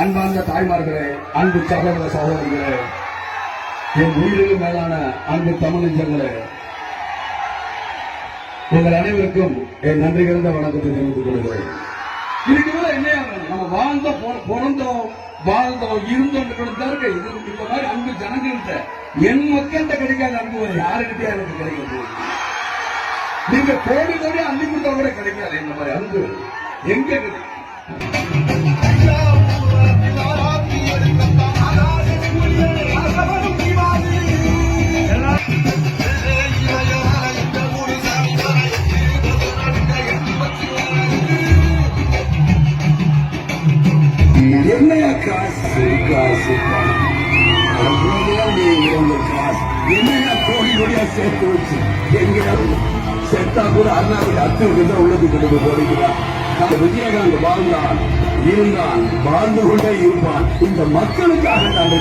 அன்பார்ந்த தாய்மார்களே, அன்பு சகோதர சகோதரிகளே, என் உயிருக்கு மேலான அன்பு தமிழஞ்சங்களே, உங்கள் அனைவருக்கும் என் நன்றி கலந்த வணக்கத்தை தெரிவித்துக் கொள்கிறேன். இதுக்கு மேல என்ன நம்ம பிறந்தோம் வாழ்ந்தோம் இருந்தோம் இருக்கு. இந்த மாதிரி அன்பு ஜனங்கள்கிட்ட என் மக்கள்கிட்ட கிடைக்காத அன்பு யாருக்கிட்டே எனக்கு கிடைக்கிறது. நீங்க கோடி கோடி அள்ளி கொடுத்தா கூட கிடைக்காது. இந்த மாதிரி அன்பு எங்க கிடைக்கும்? என்னையா காசு காசு என்னையா கோடி கோடியா சேர்த்து வச்சு எங்கேயாவது செத்தா கூட அண்ணாவுடைய அத்துக்கு தான் உள்ளது கொண்டு போடுகிறார். விஜயகாந்த் வாழ்ந்தான், இருந்தான், வாழ்ந்து கொண்டே இருப்பான். இந்த மக்களுக்காக நான்